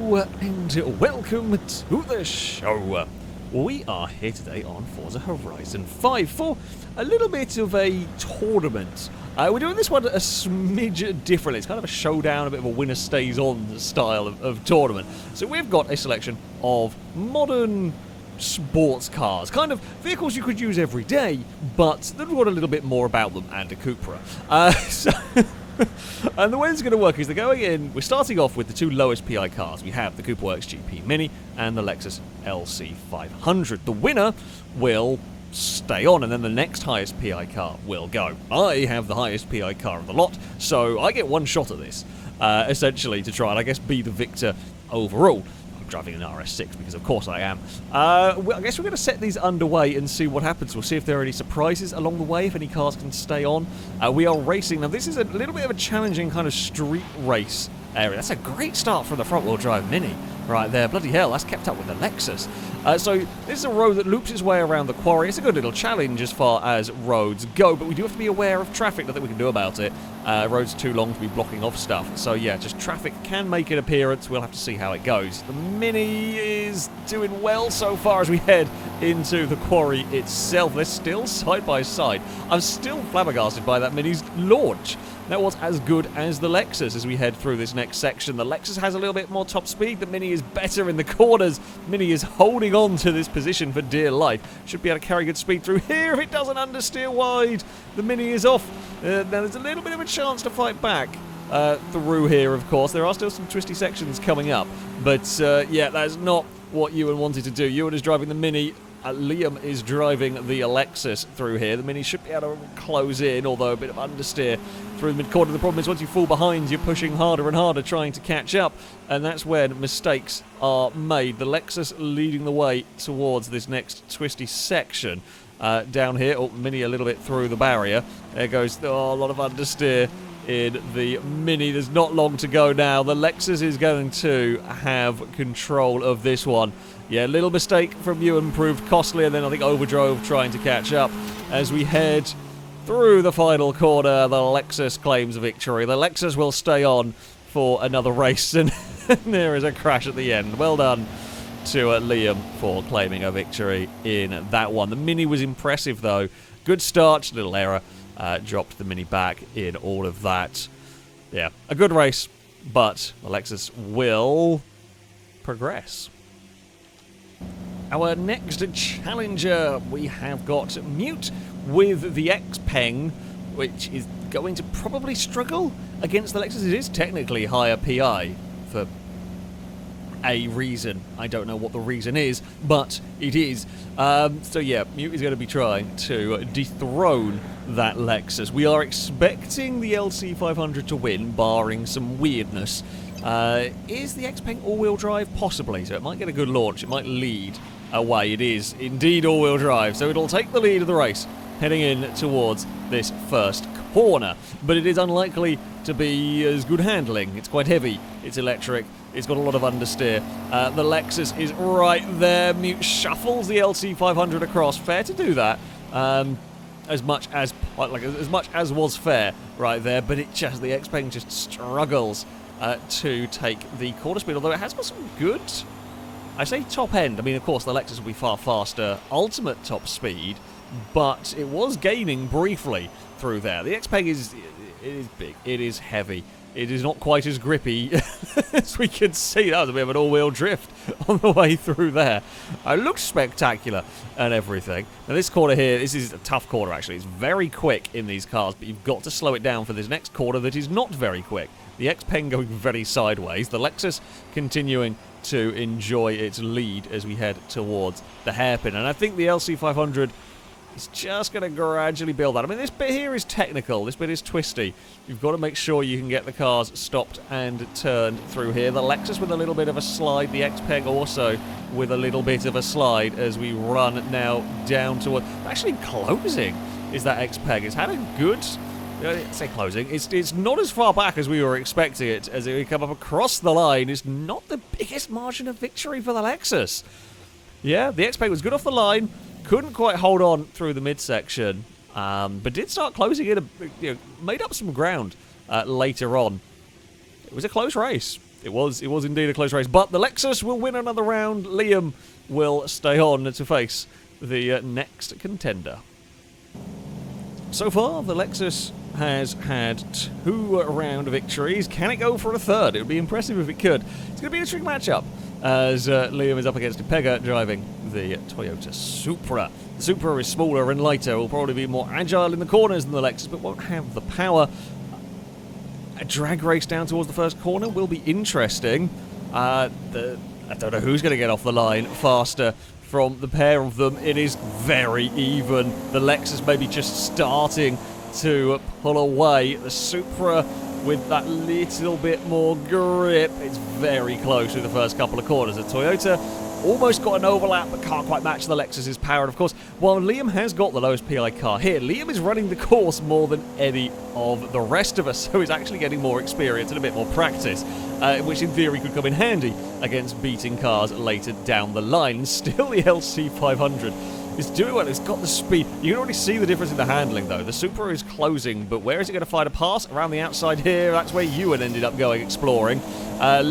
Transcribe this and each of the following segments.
Hello and welcome to the show. We are here today on Forza Horizon 5 for a little bit of a tournament. We're doing this one a smidge differently. It's kind of a showdown, a bit of a winner stays on style of tournament. So we've got a selection of modern sports cars, kind of vehicles you could use every day, but that want a little bit more about them, and a Cupra. And the way it's going to work is they're going in, we're starting off with the two lowest PI cars. We have the Cooper Works GP Mini and the Lexus LC500. The winner will stay on, and then the next highest PI car will go. I have the highest PI car of the lot, so I get one shot at this, essentially, to try and, I guess, be the victor overall. Driving an RS6 because of course I am. I guess we're going to set these underway and see what happens. We'll see if there are any surprises along the way, if any cars can stay on. We are racing. Now this is a little bit of a challenging kind of street race area. That's a great start from the front wheel drive Mini right there. Bloody hell, that's kept up with the Lexus. So this is a road that loops its way around the quarry. It's a good little challenge as far as roads go, but we do have to be aware of traffic. Nothing we can do about it. Roads are too long to be blocking off stuff. So yeah, just traffic can make an appearance. We'll have to see how it goes. The Mini is doing well so far as we head into the quarry itself. They're still side by side. I'm still flabbergasted by that Mini's launch. That was as good as the Lexus as we head through this next section. The Lexus has a little bit more top speed. The Mini is better in the corners. Mini is holding on to this position for dear life. Should be able to carry good speed through here if it doesn't understeer wide. The Mini is off. Now there's a little bit of a chance to fight back through here, of course. There are still some twisty sections coming up. But yeah, that's not what Ewan wanted to do. Ewan is driving the Mini. Liam is driving the Lexus through here. The Mini should be able to close in, although a bit of understeer through the mid-corner. The problem is once you fall behind, you're pushing harder and harder trying to catch up, and that's when mistakes are made. The Lexus leading the way towards this next twisty section down here. Oh, Mini a little bit through the barrier. There goes a lot of understeer in the Mini. There's not long to go now. The Lexus is going to have control of this one. Yeah, little mistake from Ewan proved costly, and then I think overdrove trying to catch up. As we head through the final corner, the Lexus claims victory. The Lexus will stay on for another race, and there is a crash at the end. Well done to Liam for claiming a victory in that one. The Mini was impressive, though. Good start, little error. Dropped the Mini back in all of that. Yeah, a good race, but the Lexus will progress. Our next challenger, we have got Mute with the Xpeng, which is going to probably struggle against the Lexus. It is technically higher PI for a reason. I don't know what the reason is, but it is. So yeah, Mute is going to be trying to dethrone that Lexus. We are expecting the LC500 to win, barring some weirdness. Is the Xpeng all-wheel drive? Possibly, so it might get a good launch. It might lead away. It is indeed all-wheel drive, so it'll take the lead of the race heading in towards this first corner. But it is unlikely to be as good handling. It's quite heavy. It's electric. It's got a lot of understeer. The Lexus is right there. Mute shuffles the LC500 across. Fair to do that. As much as was fair right there, but it just, the Xpeng just struggles to take the quarter speed, although it has got some good, I say top end. I mean, of course, the Lexus will be far faster ultimate top speed, but it was gaining briefly through there. The Xpeng is big, it is heavy, it is not quite as grippy as we could see. That was a bit of an all-wheel drift on the way through there. It looks spectacular and everything. Now this corner here, this is a tough corner actually. It's very quick in these cars, but you've got to slow it down for this next corner that is not very quick. The Xpeng going very sideways. The Lexus continuing to enjoy its lead as we head towards the hairpin. And I think the LC500 is just going to gradually build that. I mean, this bit here is technical. This bit is twisty. You've got to make sure you can get the cars stopped and turned through here. The Lexus with a little bit of a slide. The Xpeng also with a little bit of a slide as we run now down toward... Actually closing is that Xpeng. It's had a good... I say closing. It's not as far back as we were expecting it as we come up across the line. It's not the biggest margin of victory for the Lexus. Yeah, the Xpeng was good off the line, couldn't quite hold on through the midsection, but did start closing in, made up some ground later on. It was a close race. It was indeed a close race, but the Lexus will win another round. Liam will stay on to face the next contender. So far, the Lexus has had 2 round victories. Can it go for a third? It would be impressive if it could. It's going to be a tricky matchup as Liam is up against Pega driving the Toyota Supra. The Supra is smaller and lighter, will probably be more agile in the corners than the Lexus, but won't have the power. A drag race down towards the first corner will be interesting. I don't know who's going to get off the line faster from the pair of them. It is very even. The Lexus maybe just starting to pull away. The Supra with that little bit more grip. It's very close through the first couple of corners. The Toyota almost got an overlap but can't quite match the Lexus's power. And of course, while Liam has got the lowest PI car here, Liam is running the course more than any of the rest of us, so he's actually getting more experience and a bit more practice, which in theory could come in handy against beating cars later down the line. Still, the LC500 is doing well. It's got the speed. You can already see the difference in the handling, though. The Supra is closing, but where is it going to find a pass? Around the outside here. That's where Ewan ended up going exploring.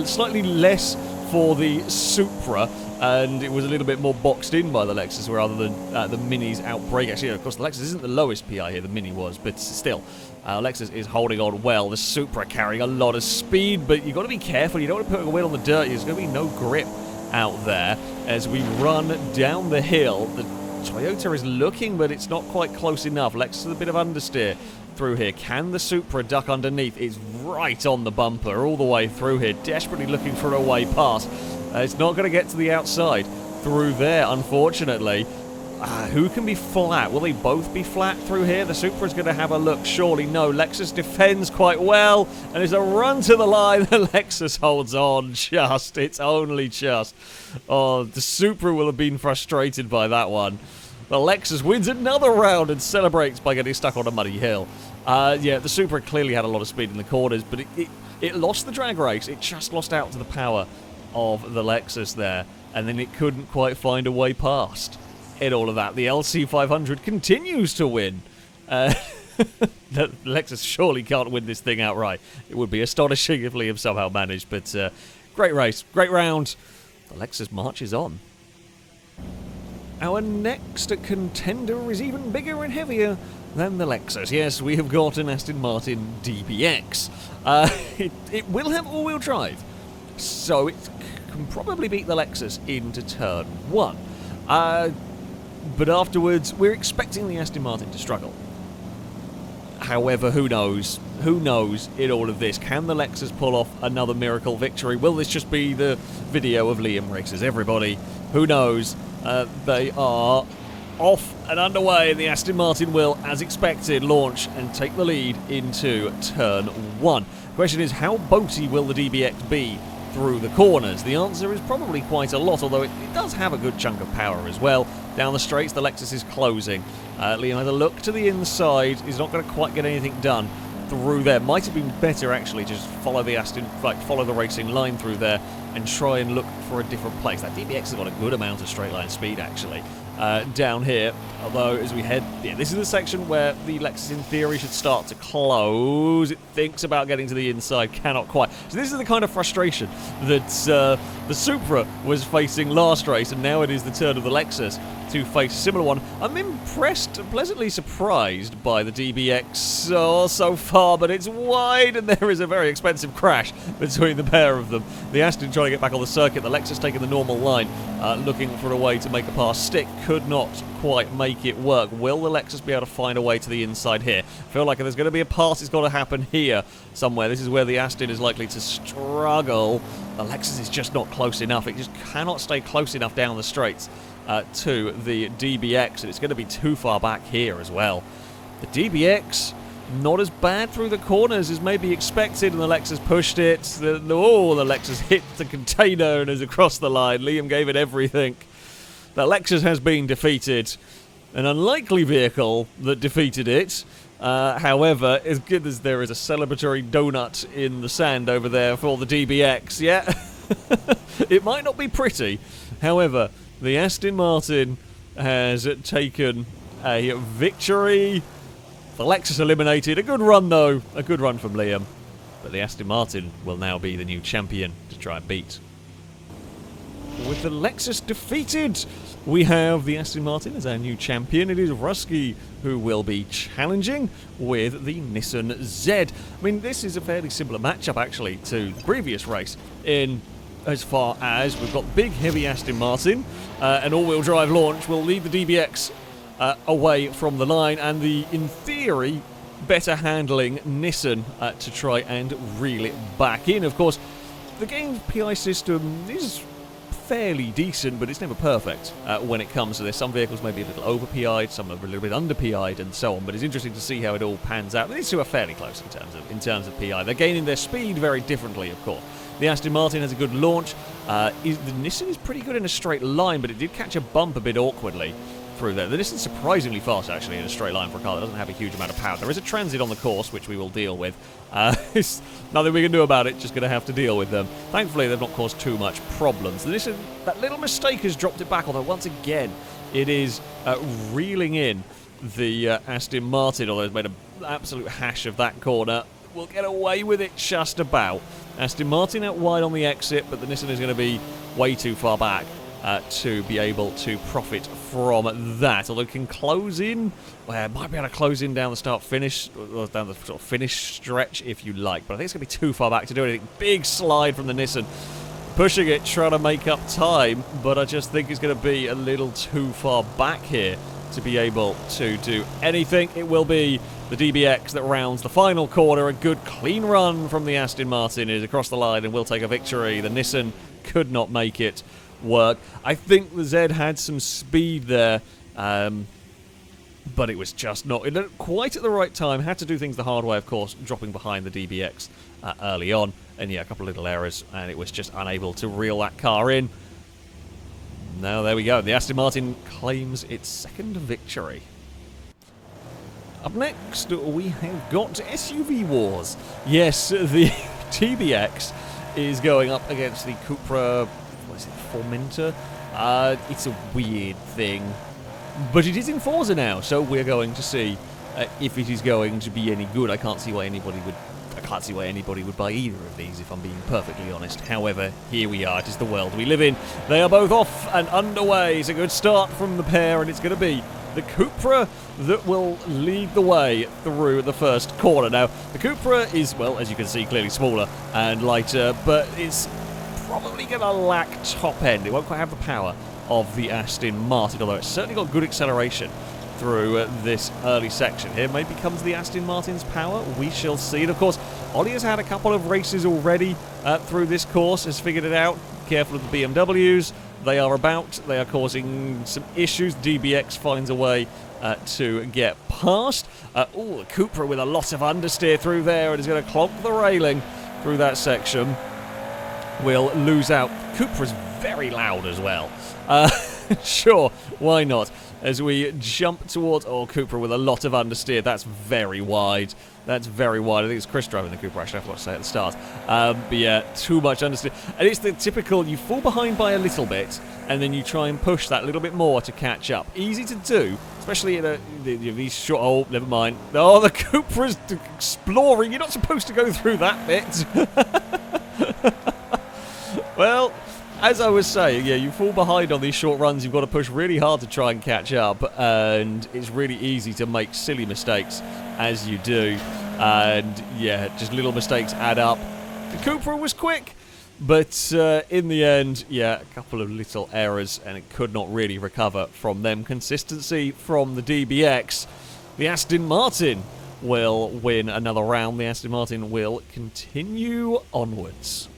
Slightly less for the Supra, and it was a little bit more boxed in by the Lexus rather than the Mini's outbreak. Actually, of course, the Lexus isn't the lowest PI here, the Mini was, but still, Lexus is holding on well. The Supra carrying a lot of speed, but you've got to be careful. You don't want to put a wheel on the dirt. There's going to be no grip out there as we run down the hill. The Toyota is looking, but it's not quite close enough. Lexus with a bit of understeer through here. Can the Supra duck underneath? It's right on the bumper all the way through here, desperately looking for a way past. It's not going to get to the outside through there, unfortunately. Who can be flat? Will they both be flat through here? The Supra's going to have a look. Surely no. Lexus defends quite well, and there's a run to the line. The Lexus holds on just. It's only just. Oh, the Supra will have been frustrated by that one. The Lexus wins another round and celebrates by getting stuck on a muddy hill. Yeah, the Supra clearly had a lot of speed in the corners, but it lost the drag race. It just lost out to the power of the Lexus there, and then it couldn't quite find a way past. In all of that, the LC500 continues to win. The Lexus surely can't win this thing outright. It would be astonishing if Liam somehow managed, but great race, great round. The Lexus marches on. Our next contender is even bigger and heavier than the Lexus. Yes, we have got an Aston Martin DBX. It will have all-wheel drive, so it can probably beat the Lexus into turn 1. But afterwards, we're expecting the Aston Martin to struggle. However, who knows? Who knows in all of this? Can the Lexus pull off another miracle victory? Will this just be the video of Liam races everybody? Who knows? They are off and underway. The Aston Martin will, as expected, launch and take the lead into turn 1. The question is, how boaty will the DBX be through the corners? The answer is probably quite a lot, although it does have a good chunk of power as well. Down the straights, the Lexus is closing. Liam has a look to the inside. He's not going to quite get anything done through there. Might have been better, actually, to just follow the follow the racing line through there and try and look for a different place. That DBX has got a good amount of straight line speed, actually, down here. Although, as we head... Yeah, this is the section where the Lexus, in theory, should start to close. It thinks about getting to the inside, cannot quite. So this is the kind of frustration that the Supra was facing last race, and now it is the turn of the Lexus to face a similar one. I'm impressed and pleasantly surprised by the DBX so far, but it's wide, and there is a very expensive crash between the pair of them. The Aston trying to get back on the circuit, the Lexus taking the normal line, looking for a way to make a pass stick, could not quite make it work. Will the Lexus be able to find a way to the inside here? I feel like if there's going to be a pass, it's got to happen here somewhere. This is where the Aston is likely to struggle. The Lexus is just not close enough. It just cannot stay close enough down the straights to the DBX, and it's going to be too far back here as well. The DBX, not as bad through the corners as maybe expected, and the Lexus pushed it. The Lexus hit the container and is across the line. Liam gave it everything. The Lexus has been defeated. An unlikely vehicle that defeated it. However, as good as there is a celebratory donut in the sand over there for the DBX, yeah, it might not be pretty. However, the Aston Martin has taken a victory. The Lexus eliminated. A good run, though. A good run from Liam. but the Aston Martin will now be the new champion to try and beat. With the Lexus defeated, we have the Aston Martin as our new champion. It is Rusky who will be challenging with the Nissan Z. I mean, this is a fairly similar matchup, actually, to the previous race, in as far as we've got big, heavy Aston Martin, an all-wheel drive launch will lead the DBX away from the line, and the, in theory, better handling Nissan to try and reel it back in. Of course, the game's PI system is fairly decent, but it's never perfect when it comes to this. Some vehicles may be a little over-PI'd, some are a little bit under-PI'd, and so on, but it's interesting to see how it all pans out. These two are fairly close in terms of PI. They're gaining their speed very differently, of course. The Aston Martin has a good launch. The Nissan is pretty good in a straight line, but it did catch a bump a bit awkwardly through there. The Nissan's surprisingly fast, actually, in a straight line for a car that doesn't have a huge amount of power. There is a transit on the course, which we will deal with. There's nothing we can do about it, just going to have to deal with them. Thankfully, they've not caused too much problems. The Nissan, that little mistake has dropped it back, although once again, it is reeling in the Aston Martin, although it's made an absolute hash of that corner. We'll get away with it just about. Aston Martin out wide on the exit, but the Nissan is going to be way too far back to be able to profit from that. Although it can close in, well, it might be able to close in down the start-finish, or down the sort of finish stretch if you like, but I think it's going to be too far back to do anything. Big slide from the Nissan, pushing it, trying to make up time, but I just think it's going to be a little too far back here to be able to do anything. It will be the DBX that rounds the final corner. A good clean run from the Aston Martin is across the line and will take a victory. The Nissan could not make it work. I think the Z had some speed there, but it was just not quite at the right time. Had to do things the hard way, of course, dropping behind the DBX early on. And yeah, a couple of little errors, and it was just unable to reel that car in. Now, there we go. The Aston Martin claims its second victory. Up next, we have got SUV Wars. Yes, the TBX is going up against the Cupra, what is it, Formentor? It's a weird thing, but it is in Forza now, so we're going to see if it is going to be any good. I can't see why anybody would buy either of these, if I'm being perfectly honest. However, here we are. It is the world we live in. They are both off and underway. It's a good start from the pair, and it's going to be the Cupra that will lead the way through the first corner. Now, the Cupra is, well, as you can see, clearly smaller and lighter, but it's probably going to lack top end. It won't quite have the power of the Aston Martin, although it's certainly got good acceleration through this early section here. Maybe comes the Aston Martin's power. We shall see. And of course, Ollie has had a couple of races already through this course, has figured it out. Careful of the BMWs. They are causing some issues. DBX finds a way to get past. The Cupra with a lot of understeer through there, and is going to clonk the railing through that section. Will lose out. Cupra's very loud as well. Sure, why not? As we jump towards... Oh, Cupra with a lot of understeer. That's very wide. That's very wide. I think it's Chris driving the Cupra, actually. I forgot to say at the start. But yeah, too much understeer. And it's the typical... You fall behind by a little bit, and then you try and push that little bit more to catch up. Easy to do, especially in these short... Oh, never mind. Oh, the Cupra's exploring. You're not supposed to go through that bit. Well... As I was saying, yeah, you fall behind on these short runs, you've got to push really hard to try and catch up, and it's really easy to make silly mistakes as you do, and yeah, just little mistakes add up. The Cupra was quick, but in the end, yeah, a couple of little errors, and it could not really recover from them. Consistency from the DBX. The Aston Martin will win another round. The Aston Martin will continue onwards.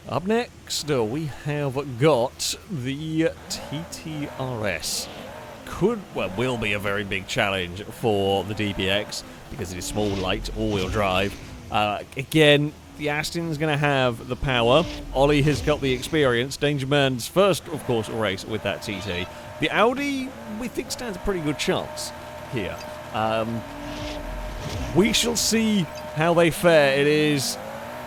Up next, we have got the TTRS. Will be a very big challenge for the DBX because it is small, light, all-wheel drive. Again, the Aston's going to have the power. Ollie has got the experience. Danger Man's first, of course, race with that TT. The Audi, we think, stands a pretty good chance here. We shall see how they fare. It is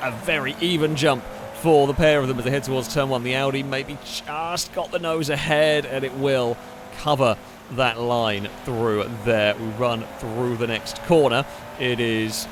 a very even jump for the pair of them as they head towards turn one. The Audi maybe just got the nose ahead, and it will cover that line through there. We run through the next corner. It is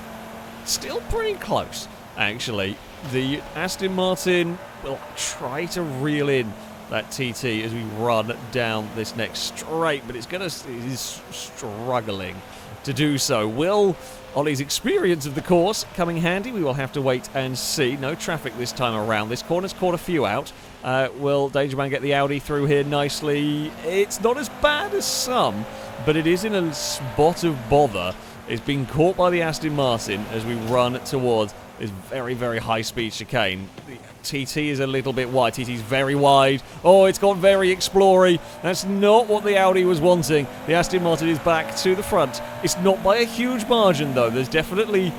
still pretty close, actually. The Aston Martin will try to reel in that TT as we run down this next straight, but it is struggling to do so. Will Ollie's experience of the course coming handy? We will have to wait and see. No traffic this time around. This corner's caught a few out. Will Dangerman get the Audi through here nicely? It's not as bad as some, but it is in a spot of bother. It's been caught by the Aston Martin as we run towards this very, very high-speed chicane. The TT is a little bit wide. TT's very wide. Oh, it's gone very explory. That's not what the Audi was wanting. The Aston Martin is back to the front. It's not by a huge margin, though. There's definitely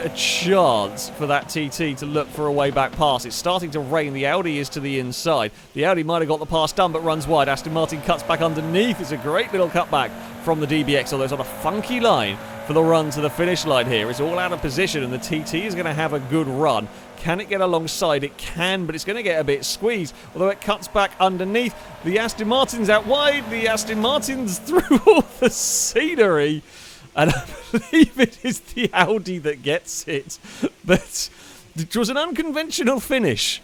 a chance for that TT to look for a way back pass. It's starting to rain. The Audi is to the inside. The Audi might have got the pass done, but runs wide. Aston Martin cuts back underneath. It's a great little cutback from the DBX, although it's on a funky line for the run to the finish line here. It's all out of position, and the TT is going to have a good run. Can it get alongside? It can, but it's going to get a bit squeezed, although it cuts back underneath. The Aston Martin's out wide. The Aston Martin's through all the scenery, and I believe it is the Audi that gets it. But it was an unconventional finish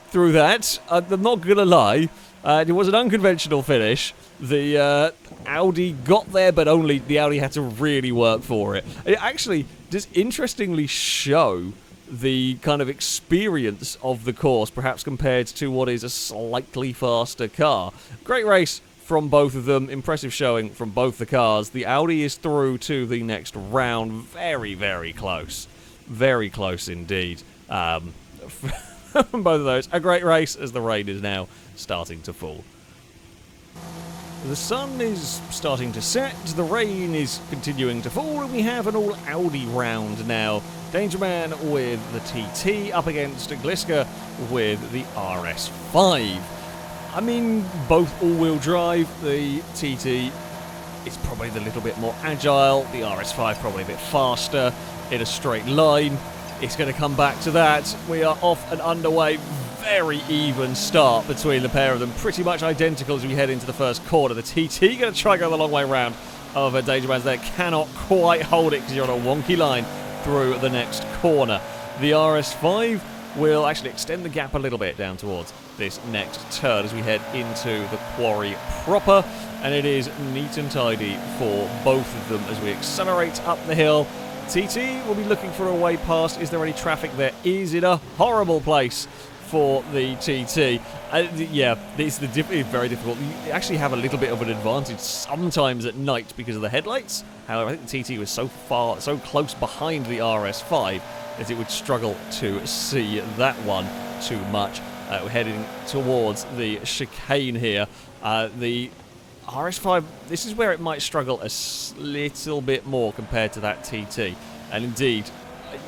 through that. I'm not going to lie. It was an unconventional finish. The Audi got there, but only the Audi had to really work for it. It actually does interestingly show the kind of experience of the course, perhaps compared to what is a slightly faster car. Great race from both of them. Impressive showing from both the cars. The Audi is through to the next round. Very, very close. Very close indeed. From both of those. A great race as the rain is now starting to fall. The sun is starting to set, the rain is continuing to fall, and we have an all-Audi round now. Dangerman with the TT up against Gliska with the RS5. I mean, both all-wheel drive. The TT is probably the little bit more agile, the RS5 probably a bit faster in a straight line. It's going to come back to that. We are off and underway. Very even start between the pair of them. Pretty much identical as we head into the first corner. The TT going to try to go the long way round of Dangerman's there. Cannot quite hold it because you're on a wonky line through the next corner. The RS5 will actually extend the gap a little bit down towards this next turn as we head into the quarry proper. And it is neat and tidy for both of them as we accelerate up the hill. TT will be looking for a way past. Is there any traffic? There is, in a horrible place for the TT. Yeah, it's very difficult. You actually have a little bit of an advantage sometimes at night because of the headlights. However, I think the TT was so close behind the RS5 that it would struggle to see that one too much. We're heading towards the chicane here. The RS5, this is where it might struggle a little bit more compared to that TT. And indeed,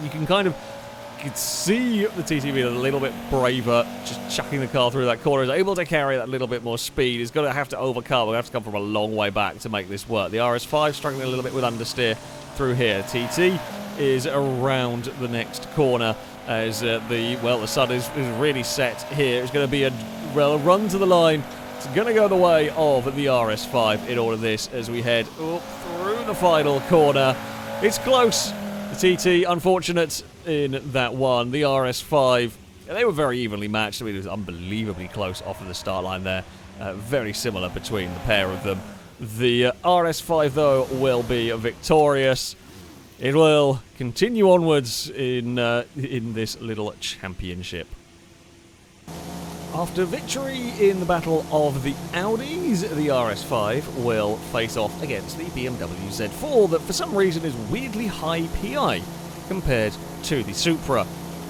you can see the TT being a little bit braver, just chucking the car through that corner. Is able to carry that little bit more speed. He's going to have to overcome. We'll have to come from a long way back to make this work. The RS5 struggling a little bit with understeer through here. TT is around the next corner as the sun is really set here. It's going to be a run to the line. It's going to go the way of the RS5 in all of this as we head up through the final corner. It's close. The TT, unfortunate in that one. The RS5, they were very evenly matched. I mean, it was unbelievably close off of the start line there. Very similar between the pair of them. The RS5, though, will be victorious. It will continue onwards in this little championship. After victory in the battle of the Audis, the RS5 will face off against the BMW Z4 that for some reason is weirdly high PI compared to the Supra.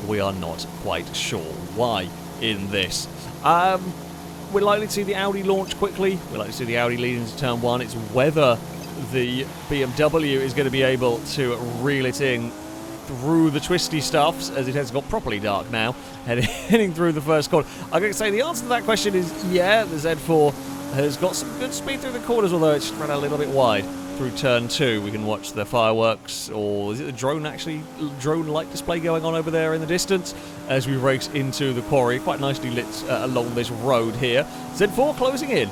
We are not quite sure why in this. We're likely to see the Audi launch quickly. We're likely to see the Audi lead into turn one. It's whether the BMW is going to be able to reel it in through the twisty stuffs, as it has got properly dark now, heading through the first corner. I'm going to say the answer to that question is yeah, the Z4 has got some good speed through the corners, although it's run a little bit wide through turn two. We can watch the fireworks, or is it the drone light display going on over there in the distance as we race into the quarry. Quite nicely lit along this road here. Z4 closing in.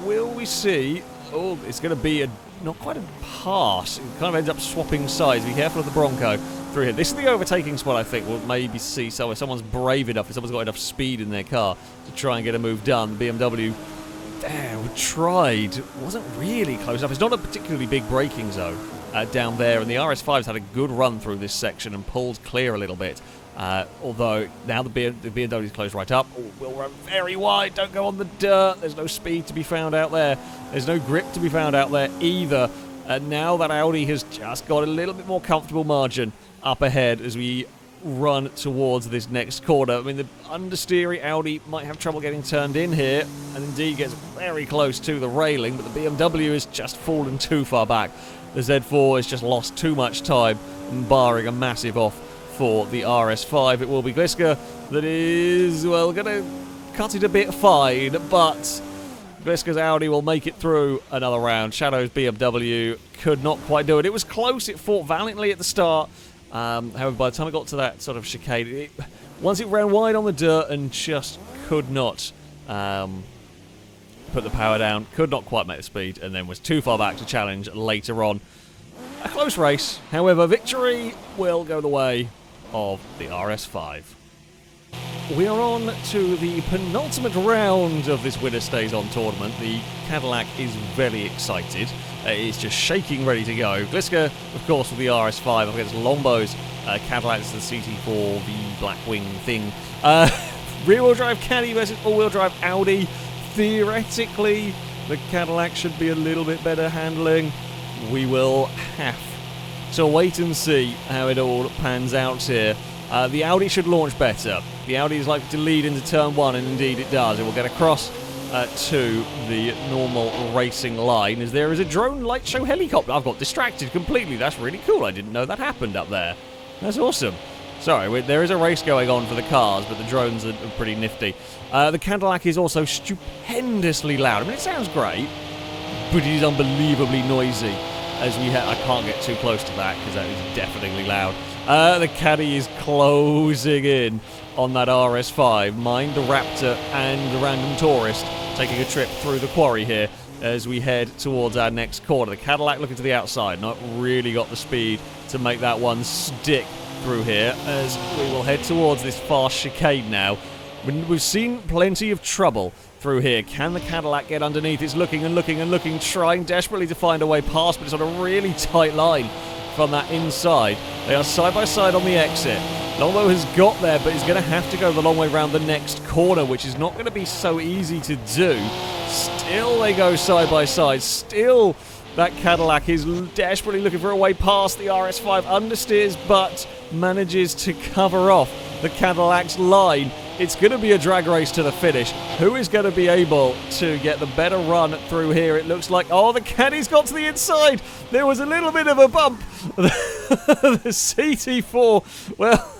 Will we see? Oh, it's going to be a not quite a pass. It kind of ends up swapping sides. Be careful of the Bronco through here. This is the overtaking spot, I think. We'll maybe see someone's brave enough, if someone's got enough speed in their car to try and get a move done. The BMW, damn, tried. Wasn't really close enough. It's not a particularly big braking zone down there, and the RS5's had a good run through this section and pulled clear a little bit. Although now the BMW's closed right up. Oh, we'll run very wide. Don't go on the dirt. There's no speed to be found out there. There's no grip to be found out there either. And now that Audi has just got a little bit more comfortable margin up ahead as we run towards this next corner. I mean, the understeery Audi might have trouble getting turned in here, and indeed gets very close to the railing, but the BMW has just fallen too far back. The Z4 has just lost too much time, barring a massive off for the RS5. It will be Gliska that is, well, going to cut it a bit fine, but Gliska's Audi will make it through another round. Shadow's BMW could not quite do it. It was close. It fought valiantly at the start. However, by the time it got to that sort of chicane, once it ran wide on the dirt and just could not put the power down, could not quite make the speed, and then was too far back to challenge later on. A close race. However, victory will go the way of the RS5. We are on to the penultimate round of this Winner Stays On tournament. The Cadillac is very excited. It's just shaking, ready to go. Gliska, of course, with the RS5 up against Lombo's Cadillac, the CT4, the Blackwing thing. Rear-wheel drive Caddy versus all-wheel drive Audi. Theoretically, the Cadillac should be a little bit better handling. We will have to wait and see how it all pans out here. The Audi should launch better. The Audi is likely to lead into turn 1, and indeed it does. It will get across to the normal racing line as there is a drone light show helicopter. I've got distracted completely. That's really cool. I didn't know that happened up there. That's awesome. Sorry, there is a race going on for the cars, but the drones are pretty nifty. The Cadillac is also stupendously loud. I mean, it sounds great, but it is unbelievably noisy. I can't get too close to that because that is deafeningly loud. The Caddy is closing in on that RS5. Mind the Raptor and the Random Tourist taking a trip through the quarry here as we head towards our next corner. The Cadillac looking to the outside, not really got the speed to make that one stick through here as we will head towards this fast chicane now. We've seen plenty of trouble through here. Can the Cadillac get underneath? It's looking and looking and looking, trying desperately to find a way past, but it's on a really tight line from that inside. They are side by side on the exit. Lombo has got there, but he's going to have to go the long way around the next corner, which is not going to be so easy to do. Still they go side by side. Still that Cadillac is desperately looking for a way past. The RS5 understeers, but manages to cover off the Cadillac's line. It's going to be a drag race to the finish. Who is going to be able to get the better run through here? It looks like, oh, the Caddy's got to the inside. There was a little bit of a bump. The CT4, well,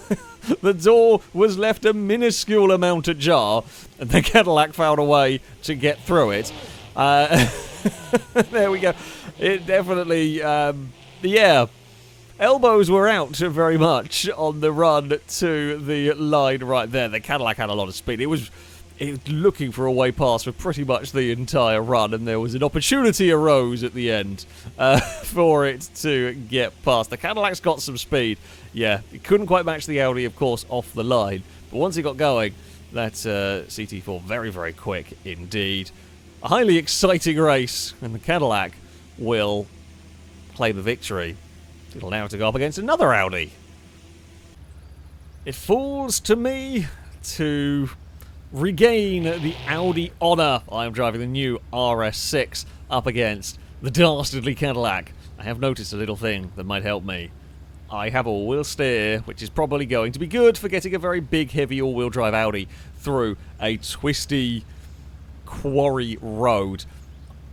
the door was left a minuscule amount ajar, and the Cadillac found a way to get through it. There we go. It definitely, yeah. Elbows were out very much on the run to the line right there. The Cadillac had a lot of speed. It was looking for a way past for pretty much the entire run, and there was an opportunity arose at the end for it to get past. The Cadillac's got some speed. Yeah, it couldn't quite match the Audi, of course, off the line. But once it got going, that CT4 very, very quick indeed. A highly exciting race, and the Cadillac will claim the victory. It'll now have to go up against another Audi. It falls to me to regain the Audi honour. I'm driving the new RS6 up against the dastardly Cadillac. I have noticed a little thing that might help me. I have all-wheel steer, which is probably going to be good for getting a very big, heavy all-wheel drive Audi through a twisty quarry road.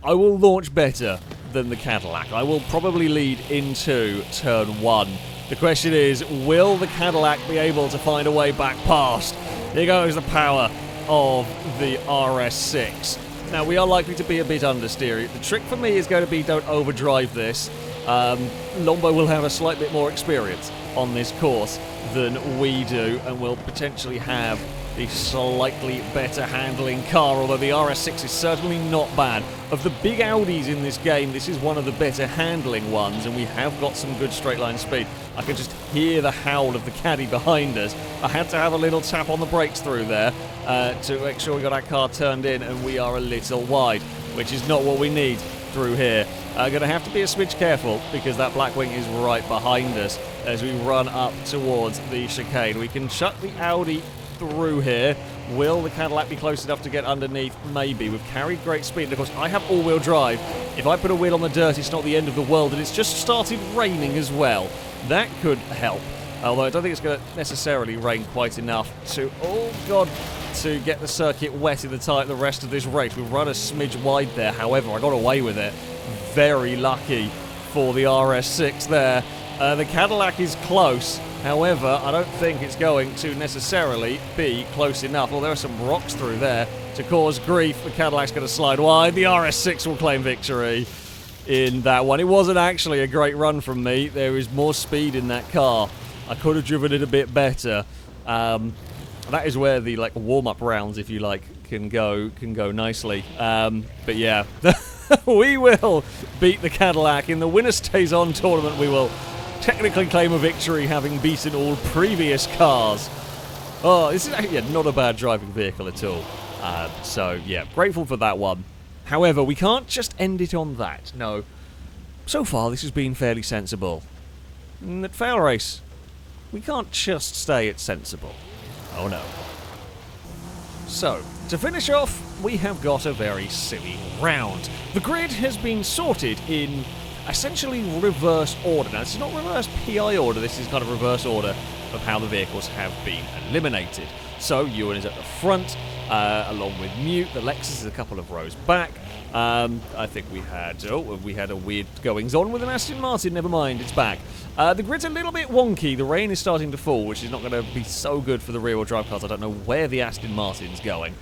I will launch better than the Cadillac. I will probably lead into turn 1. The question is, will the Cadillac be able to find a way back past? Here goes the power of the RS6. Now, we are likely to be a bit understeery. The trick for me is going to be don't overdrive this. Lombo will have a slight bit more experience on this course than we do, and will potentially have the slightly better handling car, although the RS6 is certainly not bad. Of the big Audis in this game, this is one of the better handling ones, and we have got some good straight line speed. I can just hear the howl of the caddy behind us. I had to have a little tap on the brakes through there to make sure we got our car turned in, and we are a little wide, which is not what we need through here. Going to have to be a smidge careful because that Blackwing is right behind us as we run up towards the chicane. We can shut the Audi through here. Will the Cadillac be close enough to get underneath? Maybe. We've carried great speed. And of course, I have all-wheel drive. If I put a wheel on the dirt, it's not the end of the world, and it's just started raining as well. That could help. Although I don't think it's going to necessarily rain quite enough to, oh god, to get the circuit wet in the rest of this race. We've run a smidge wide there, however, I got away with it. Very lucky for the RS6 there. The Cadillac is close, however, I don't think it's going to necessarily be close enough. Well, there are some rocks through there to cause grief. The Cadillac's going to slide wide. The RS6 will claim victory in that one. It wasn't actually a great run from me. There is more speed in that car. I could have driven it a bit better. That is where the warm-up rounds, if you like, can go nicely. But yeah, we will beat the Cadillac in the winner stays on tournament. We will technically claim a victory, having beaten all previous cars. Oh, this is actually not a bad driving vehicle at all. So yeah, grateful for that one. However, we can't just end it on that. No. So far, this has been fairly sensible. And at FailRace, we can't just stay at sensible. Oh no. So, to finish off, we have got a very silly round. The grid has been sorted in essentially reverse order. Now, this is not reverse PI order, this is kind of reverse order of how the vehicles have been eliminated. So, Ewan is at the front, along with Mute. The Lexus is a couple of rows back. I think we had a weird goings-on with an Aston Martin. Never mind, it's back. The grid's a little bit wonky. The rain is starting to fall, which is not going to be so good for the rear-wheel drive cars. I don't know where the Aston Martin's going.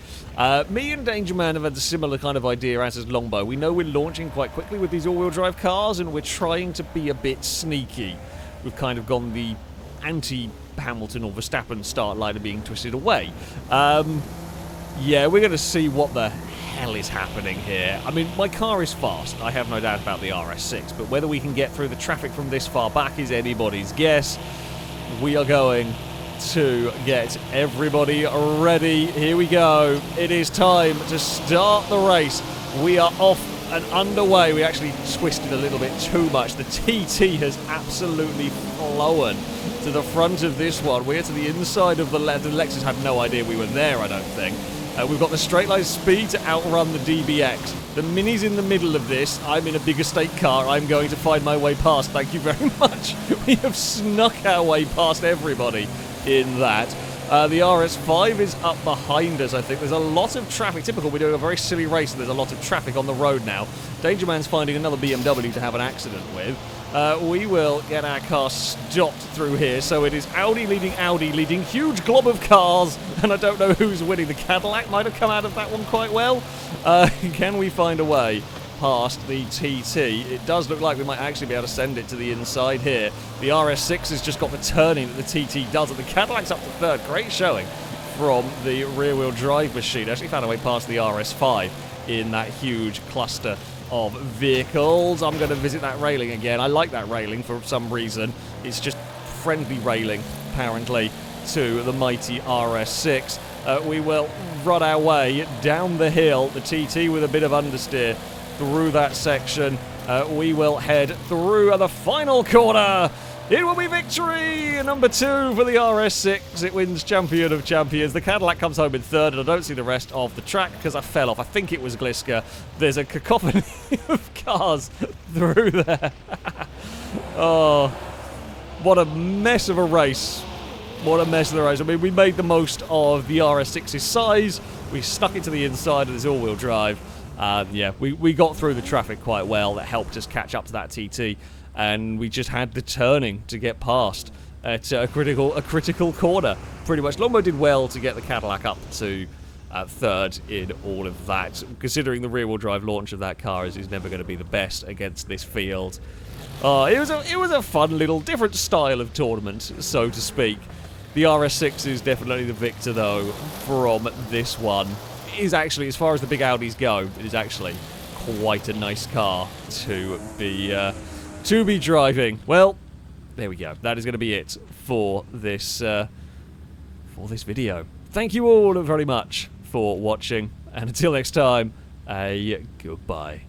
Me and Danger Man have had a similar kind of idea as has Longbow. We know we're launching quite quickly with these all-wheel drive cars, and we're trying to be a bit sneaky. We've kind of gone the anti-Hamilton or Verstappen start line of being twisted away. Yeah, we're going to see what the hell is happening here. I mean, my car is fast. I have no doubt about the RS6, but whether we can get through the traffic from this far back is anybody's guess. We are going to get everybody ready. Here we go. It is time to start the race. We are off and underway. We actually twisted a little bit too much. The TT has absolutely flown to the front of this one. We're to the inside of the Lexus. Had no idea we were there, I don't think. We've got the straight line speed to outrun the DBX. The Mini's in the middle of this. I'm in a big estate car. I'm going to find my way past. Thank you very much. We have snuck our way past everybody in that. The RS5 is up behind us, I think. There's a lot of traffic. Typical, we're doing a very silly race, and there's a lot of traffic on the road now. Danger Man's finding another BMW to have an accident with. We will get our car stopped through here. So it is Audi, leading huge glob of cars, and I don't know who's winning. The Cadillac might have come out of that one quite well. Can we find a way past the TT? It does look like we might actually be able to send it to the inside here. The RS6 has just got the turning that the TT does, and the Cadillac's up to third. Great showing from the rear-wheel drive machine. Actually found a way past the RS5 in that huge cluster of vehicles. I'm going to visit that railing again. I like that railing for some reason. It's just friendly railing, apparently, to the mighty RS6. We will run our way down the hill, the TT with a bit of understeer through that section. We will head through the final corner. It will be victory number 2 for the RS6. It wins Champion of Champions. The Cadillac comes home in third, and I don't see the rest of the track because I fell off. I think it was Gliska. There's a cacophony of cars through there. Oh, what a mess of a race. What a mess of the race. I mean, we made the most of the RS6's size. We stuck it to the inside of this all-wheel drive. Yeah, we got through the traffic quite well. That helped us catch up to that TT. And we just had the turning to get past at a critical corner, pretty much. Longbow did well to get the Cadillac up to third in all of that. Considering the rear-wheel drive launch of that car is never going to be the best against this field. It was a fun little different style of tournament, so to speak. The RS6 is definitely the victor, though, from this one. It is actually, as far as the big Audis go, it is actually quite a nice car to be driving. Well, there we go. That is going to be it for this video. Thank you all very much for watching, and until next time, a goodbye.